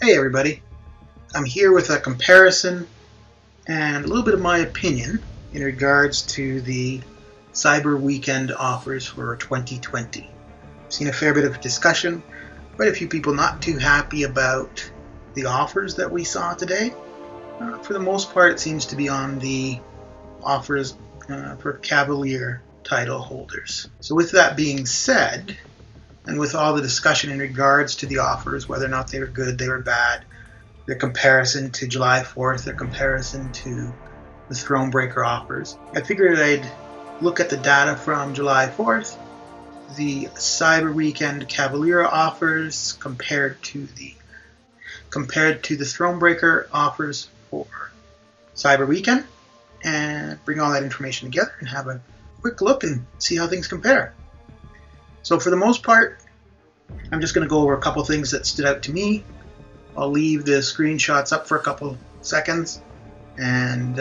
Hey everybody, I'm here with a comparison and a little bit of my opinion in regards to the Cyber Weekend offers for 2020. I've seen a fair bit of discussion, quite a few people not too happy about the offers that we saw today. For the most part, it seems to be on the offers for Cavalier title holders. So with that being said, and with all the discussion in regards to the offers, whether or not they were good, they were bad, their comparison to July 4th, their comparison to the Thronebreaker offers, I figured I'd look at the data from July 4th, the Cyber Weekend Cavalier offers compared to the Thronebreaker offers for Cyber Weekend, and bring all that information together and have a quick look and see how things compare. So for the most part, I'm just going to go over a couple things that stood out to me. I'll leave the screenshots up for a couple seconds, and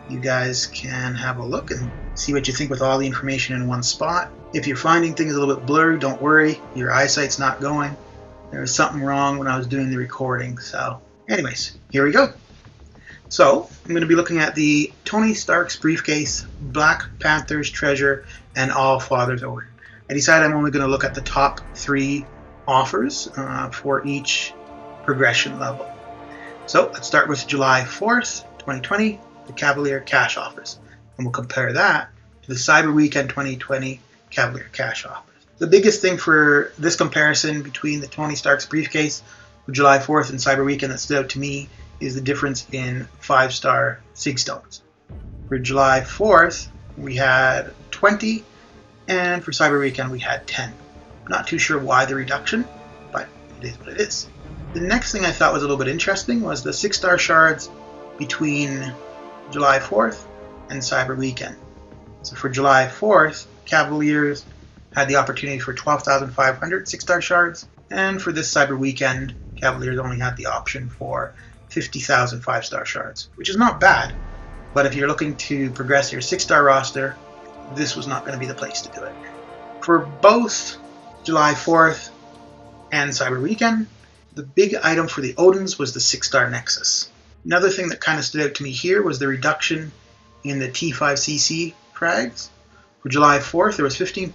you guys can have a look and see what you think with all the information in one spot. If you're finding things a little bit blurry, don't worry. Your eyesight's not going. There was something wrong when I was doing the recording. So anyways, here we go. So I'm going to be looking at the Tony Stark's Briefcase, Black Panther's Treasure, and All Father's Order. I decided I'm only going to look at the top 3 offers for each progression level. So let's start with July 4th, 2020, the Cavalier cash offers. And we'll compare that to the Cyber Weekend 2020 Cavalier cash offers. The biggest thing for this comparison between the Tony Stark's Briefcase for July 4th and Cyber Weekend that stood out to me is the difference in 5-star Sig Stones. For July 4th, we had 20, and for Cyber Weekend, we had 10. Not too sure why the reduction, but it is what it is. The next thing I thought was a little bit interesting was the 6-star shards between July 4th and Cyber Weekend. So for July 4th, Cavaliers had the opportunity for 12,500 6-star shards, and for this Cyber Weekend, Cavaliers only had the option for 50,000 5-star shards, which is not bad, but if you're looking to progress your 6-star roster, this was not going to be the place to do it. For both July 4th and Cyber Weekend, the big item for the Odins was the 6-star Nexus. Another thing that kind of stood out to me here was the reduction in the T5cc frags. For July 4th, there was 15%.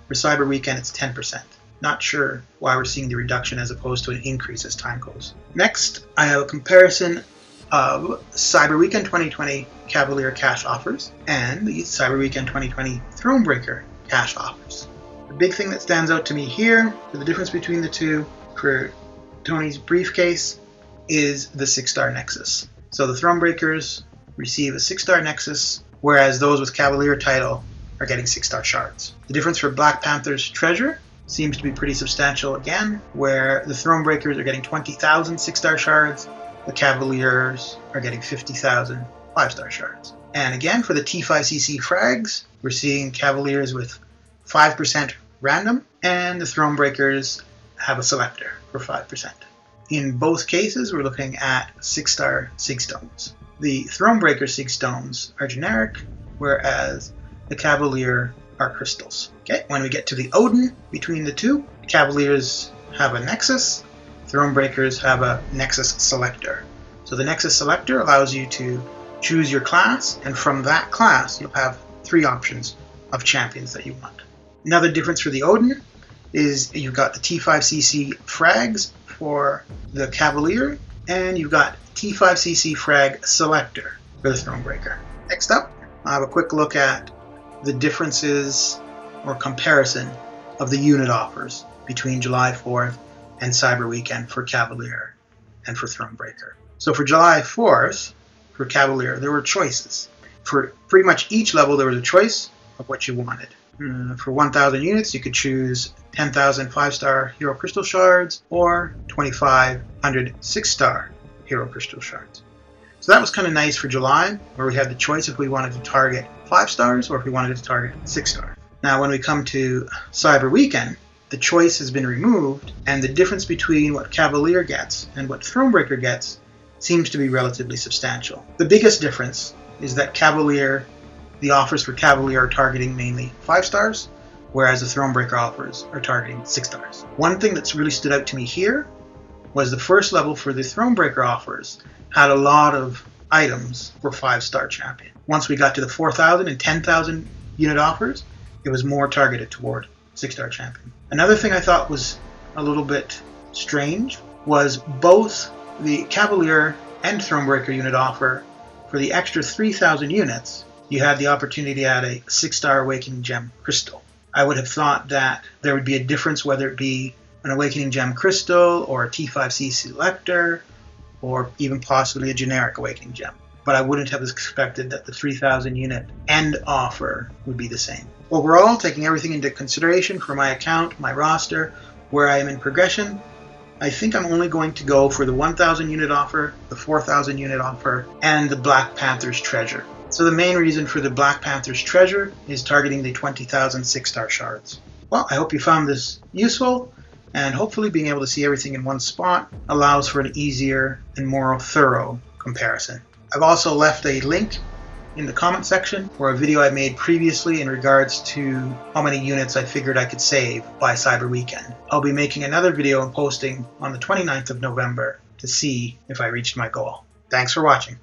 For Cyber Weekend, it's 10%. Not sure why we're seeing the reduction as opposed to an increase as time goes. Next, I have a comparison of Cyber Weekend 2020 Cavalier cash offers and the Cyber Weekend 2020 Thronebreaker cash offers. The big thing that stands out to me here, for the difference between the two, for Tony's Briefcase, is the 6-star Nexus. So the Thronebreakers receive a 6-star Nexus, whereas those with Cavalier title are getting 6-star shards. The difference for Black Panther's Treasure seems to be pretty substantial again, where the Thronebreakers are getting 20,000 6-star shards, the Cavaliers are getting 50,000 5-star shards. And again, for the T5cc frags, we're seeing Cavaliers with 5% random, and the Thronebreakers have a selector for 5%. In both cases, we're looking at 6-star Sig Stones. The Thronebreaker Sig Stones are generic, whereas the Cavalier are crystals. Okay, when we get to the Odin between the two, Cavaliers have a Nexus, Thronebreakers have a Nexus Selector. So the Nexus Selector allows you to choose your class, and from that class you'll have 3 options of champions that you want. Another difference for the Odin is you've got the T5cc frags for the Cavalier, and you've got T5cc frag Selector for the Thronebreaker. Next up, I'll have a quick look at the differences or comparison of the unit offers between July 4th and Cyber Weekend for Cavalier and for Thronebreaker. So for July 4th, for Cavalier, there were choices. For pretty much each level, there was a choice of what you wanted. For 1,000 units, you could choose 10,000 5-star Hero Crystal Shards or 2,500 6-star Hero Crystal Shards. So that was kind of nice for July, where we had the choice if we wanted to target 5 stars or if we wanted to target 6 stars. Now when we come to Cyber Weekend, the choice has been removed, and the difference between what Cavalier gets and what Thronebreaker gets seems to be relatively substantial. The biggest difference is that Cavalier, the offers for Cavalier are targeting mainly 5 stars, whereas the Thronebreaker offers are targeting 6 stars. One thing that's really stood out to me here was the first level for the Thronebreaker offers had a lot of items for 5-star champion. Once we got to the 4,000 and 10,000 unit offers, it was more targeted toward 6-star champion. Another thing I thought was a little bit strange was both the Cavalier and Thronebreaker unit offer. For the extra 3,000 units, you had the opportunity to add a 6-star Awakening Gem crystal. I would have thought that there would be a difference whether it be an Awakening Gem crystal or a T5C selector or even possibly a generic Awakening Gem. But I wouldn't have expected that the 3,000 unit end offer would be the same. Overall, taking everything into consideration for my account, my roster, where I am in progression, I think I'm only going to go for the 1,000 unit offer, the 4,000 unit offer, and the Black Panther's Treasure. So the main reason for the Black Panther's Treasure is targeting the 20,000 6-star shards. Well, I hope you found this useful, and hopefully being able to see everything in one spot allows for an easier and more thorough comparison. I've also left a link in the comment section for a video I made previously in regards to how many units I figured I could save by Cyber Weekend. I'll be making another video and posting on the 29th of November to see if I reached my goal. Thanks for watching.